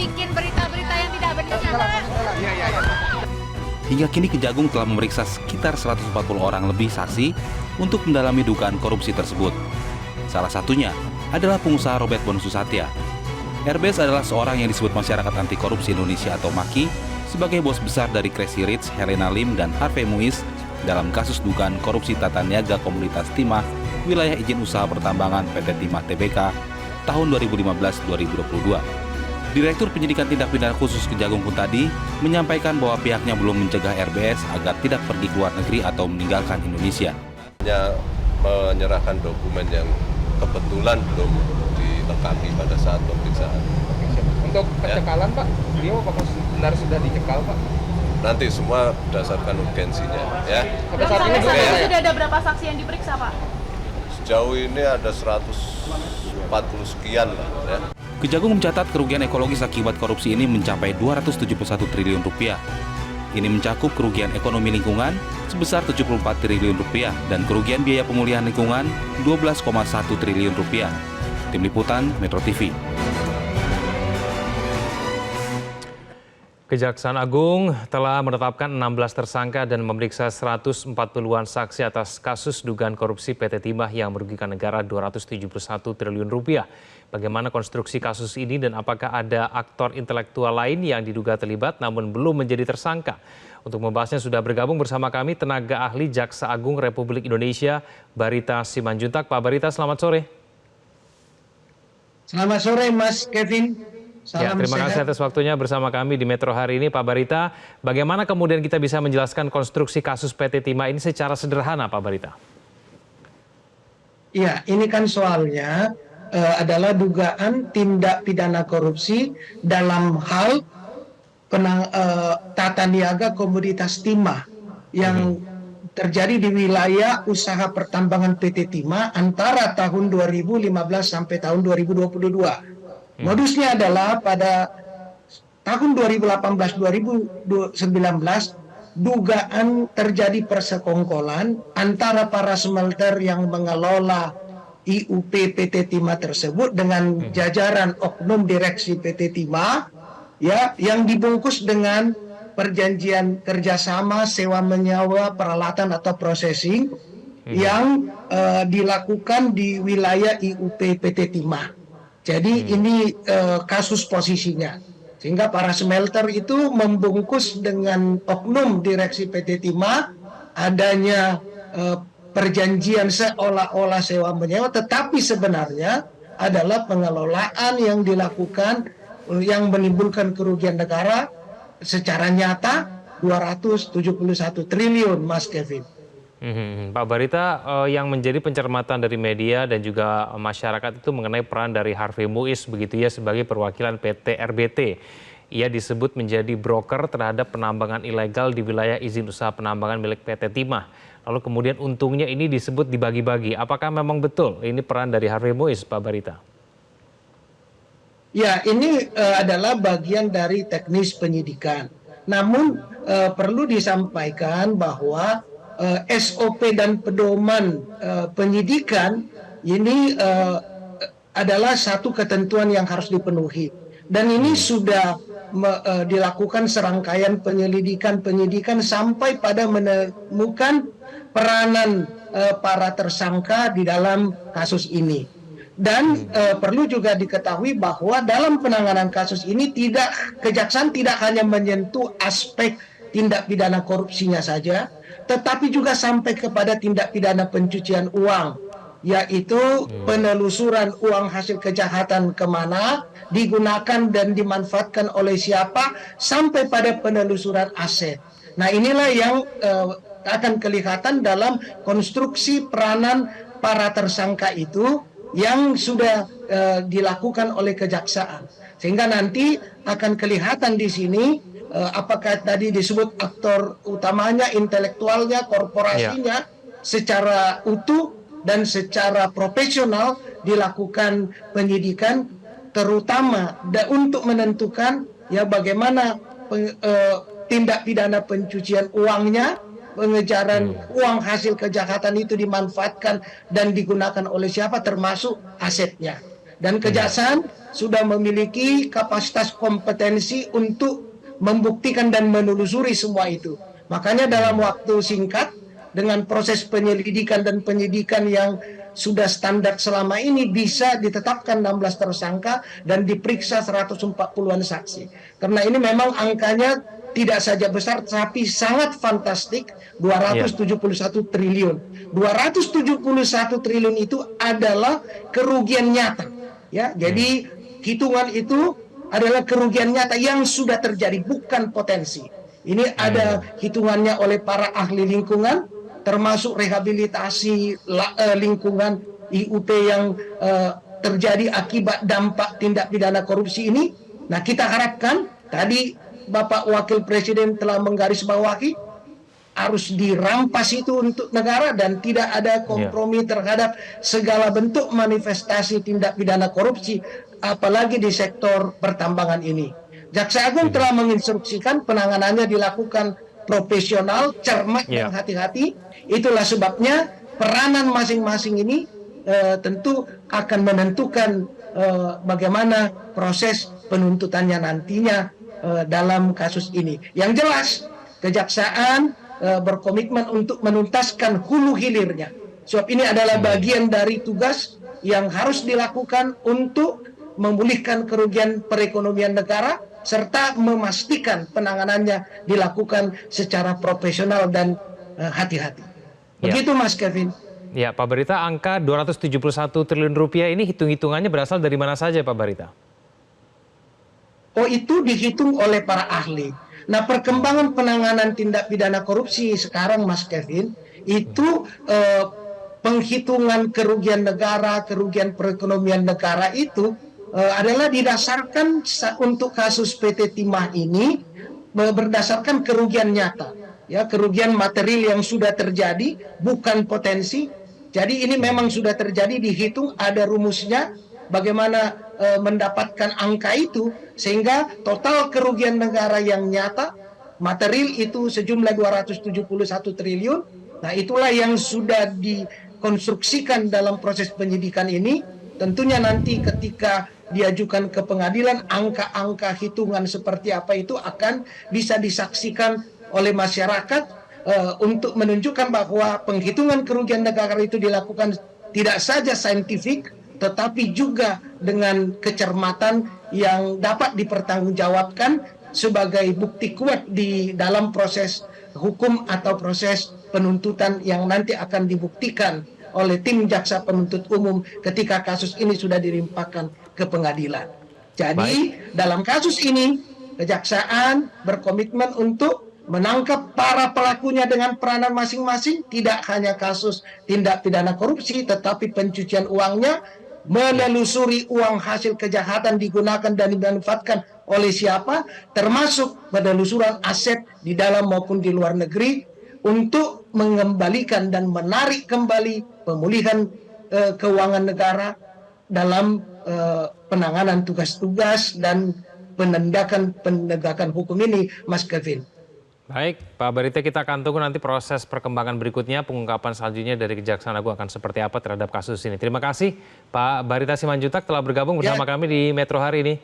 bikin berita-berita yang tidak benar. Iya. Hingga kini Kejagung telah memeriksa sekitar 140 orang lebih saksi untuk mendalami dugaan korupsi tersebut. Salah satunya adalah pengusaha Robert Bonususatya. RBS adalah seorang yang disebut Masyarakat Anti Korupsi Indonesia atau MAKI sebagai bos besar dari Crazy Rich, Helena Lim, dan Harvey Muiz dalam kasus dugaan korupsi tata niaga Komunitas Timah wilayah izin usaha pertambangan PT Timah Tbk tahun 2015-2022. Direktur Penyidikan Tindak Pidana Khusus Kejagung pun tadi menyampaikan bahwa pihaknya belum mencegah RBS agar tidak pergi ke luar negeri atau meninggalkan Indonesia. Hanya menyerahkan dokumen yang kebetulan belum dilengkapi pada saat pemeriksaan. Untuk pencekalan Pak, beliau apakah benar sudah dicekal Pak? Nanti semua berdasarkan urgensinya ya. Pada saat ini juga ya. Sudah ada berapa saksi yang diperiksa Pak? Sejauh ini ada 140 sekian lah ya. Kejagung mencatat kerugian ekologis akibat korupsi ini mencapai 271 triliun rupiah. Ini mencakup kerugian ekonomi lingkungan sebesar 74 triliun rupiah dan kerugian biaya pemulihan lingkungan 12,1 triliun rupiah. Tim Liputan Metro TV. Kejaksaan Agung telah menetapkan 16 tersangka dan memeriksa 140-an saksi atas kasus dugaan korupsi PT Timah yang merugikan negara 271 triliun rupiah. Bagaimana konstruksi kasus ini dan apakah ada aktor intelektual lain yang diduga terlibat namun belum menjadi tersangka? Untuk membahasnya sudah bergabung bersama kami tenaga ahli Jaksa Agung Republik Indonesia, Barita Simanjuntak. Pak Barita, selamat sore. Selamat sore Mas Kevin. Salam terima kasih atas waktunya bersama kami di Metro hari ini, Pak Barita. Bagaimana kemudian kita bisa menjelaskan konstruksi kasus PT Timah ini secara sederhana, Pak Barita? Iya, ini kan soalnya adalah dugaan tindak pidana korupsi dalam hal tata niaga komoditas timah yang terjadi di wilayah usaha pertambangan PT Timah antara tahun 2015 sampai tahun 2022. Modusnya adalah pada tahun 2018-2019 dugaan terjadi persekongkolan antara para smelter yang mengelola IUP PT Timah tersebut dengan jajaran oknum direksi PT Timah ya yang dibungkus dengan perjanjian kerjasama sewa menyewa peralatan atau processing yang dilakukan di wilayah IUP PT Timah. Jadi ini kasus posisinya. Sehingga para smelter itu membungkus dengan oknum direksi PT Timah adanya perjanjian seolah-olah sewa menyewa, tetapi sebenarnya adalah pengelolaan yang dilakukan yang menimbulkan kerugian negara secara nyata 271 triliun, Mas Kevin. Pak Barita, yang menjadi pencermatan dari media dan juga masyarakat itu mengenai peran dari Harvey Muiz begitu ya sebagai perwakilan PT RBT. Ia disebut menjadi broker terhadap penambangan ilegal di wilayah izin usaha penambangan milik PT Timah. Lalu kemudian untungnya ini disebut dibagi-bagi. Apakah memang betul ini peran dari Harvey Muiz, Pak Barita? Ya, ini adalah bagian dari teknis penyidikan. Namun perlu disampaikan bahwa SOP dan pedoman penyidikan ini adalah satu ketentuan yang harus dipenuhi. Dan ini sudah dilakukan serangkaian penyidikan sampai pada menemukan peranan para tersangka di dalam kasus ini. Dan perlu juga diketahui bahwa dalam penanganan kasus ini kejaksaan tidak hanya menyentuh aspek tindak pidana korupsinya saja, tetapi juga sampai kepada tindak pidana pencucian uang, yaitu penelusuran uang hasil kejahatan kemana, digunakan dan dimanfaatkan oleh siapa, sampai pada penelusuran aset. Nah inilah yang akan kelihatan dalam konstruksi peranan para tersangka itu yang sudah dilakukan oleh kejaksaan. Sehingga nanti akan kelihatan di sini apakah tadi disebut aktor utamanya, intelektualnya, korporasinya secara utuh dan secara profesional dilakukan penyidikan terutama untuk menentukan ya bagaimana tindak pidana pencucian uangnya, pengejaran uang hasil kejahatan itu dimanfaatkan dan digunakan oleh siapa termasuk asetnya. Dan kejaksaan sudah memiliki kapasitas kompetensi untuk membuktikan dan menelusuri semua itu. Makanya dalam waktu singkat, dengan proses penyelidikan dan penyidikan yang sudah standar selama ini, bisa ditetapkan 16 tersangka dan diperiksa 140-an saksi. Karena ini memang angkanya tidak saja besar, tapi sangat fantastik, 271 triliun. 271 triliun itu adalah kerugian nyata. Ya, jadi hitungan itu adalah kerugian nyata yang sudah terjadi, bukan potensi. Ini ada hitungannya oleh para ahli lingkungan, termasuk rehabilitasi lingkungan IUP yang terjadi akibat dampak tindak pidana korupsi ini. Nah, kita harapkan tadi Bapak Wakil Presiden telah menggarisbawahi harus dirampas itu untuk negara dan tidak ada kompromi terhadap segala bentuk manifestasi tindak pidana korupsi, apalagi di sektor pertambangan ini. Jaksa Agung telah menginstruksikan penanganannya dilakukan profesional, cermat, dan hati-hati. Itulah sebabnya peranan masing-masing ini tentu akan menentukan bagaimana proses penuntutannya nantinya dalam kasus ini. Yang jelas, kejaksaan berkomitmen untuk menuntaskan hulu hilirnya. Sebab ini adalah bagian dari tugas yang harus dilakukan untuk memulihkan kerugian perekonomian negara serta memastikan penanganannya dilakukan secara profesional dan hati-hati. Begitu Mas Kevin. Ya, Pak Barita, angka 271 triliun rupiah ini hitung-hitungannya berasal dari mana saja, Pak Barita? Oh, itu dihitung oleh para ahli. Nah, perkembangan penanganan tindak pidana korupsi sekarang, Mas Kevin, itu penghitungan kerugian negara, kerugian perekonomian negara itu adalah didasarkan untuk kasus PT Timah ini berdasarkan kerugian nyata, ya, kerugian material yang sudah terjadi, bukan potensi. Jadi ini memang sudah terjadi, dihitung, ada rumusnya bagaimana mendapatkan angka itu, sehingga total kerugian negara yang nyata material itu sejumlah 271 triliun. Nah, itulah yang sudah dikonstruksikan dalam proses penyidikan ini. Tentunya nanti ketika diajukan ke pengadilan, angka-angka hitungan seperti apa itu akan bisa disaksikan oleh masyarakat untuk menunjukkan bahwa penghitungan kerugian negara itu dilakukan tidak saja saintifik, tetapi juga dengan kecermatan yang dapat dipertanggungjawabkan sebagai bukti kuat di dalam proses hukum atau proses penuntutan yang nanti akan dibuktikan oleh tim jaksa penuntut umum ketika kasus ini sudah dilimpahkan ke pengadilan. Jadi dalam kasus ini kejaksaan berkomitmen untuk menangkap para pelakunya dengan peranan masing-masing, tidak hanya kasus tindak pidana korupsi, tetapi pencucian uangnya, menelusuri uang hasil kejahatan digunakan dan dimanfaatkan oleh siapa, termasuk penelusuran aset di dalam maupun di luar negeri untuk mengembalikan dan menarik kembali pemulihan keuangan negara dalam penanganan tugas-tugas dan penegakan hukum ini, Mas Kevin. Baik, Pak Barita, kita akan tunggu nanti proses perkembangan berikutnya, pengungkapan selanjutnya dari Kejaksaan Agung akan seperti apa terhadap kasus ini. Terima kasih Pak Barita Simanjuntak telah bergabung bersama kami di Metro hari ini.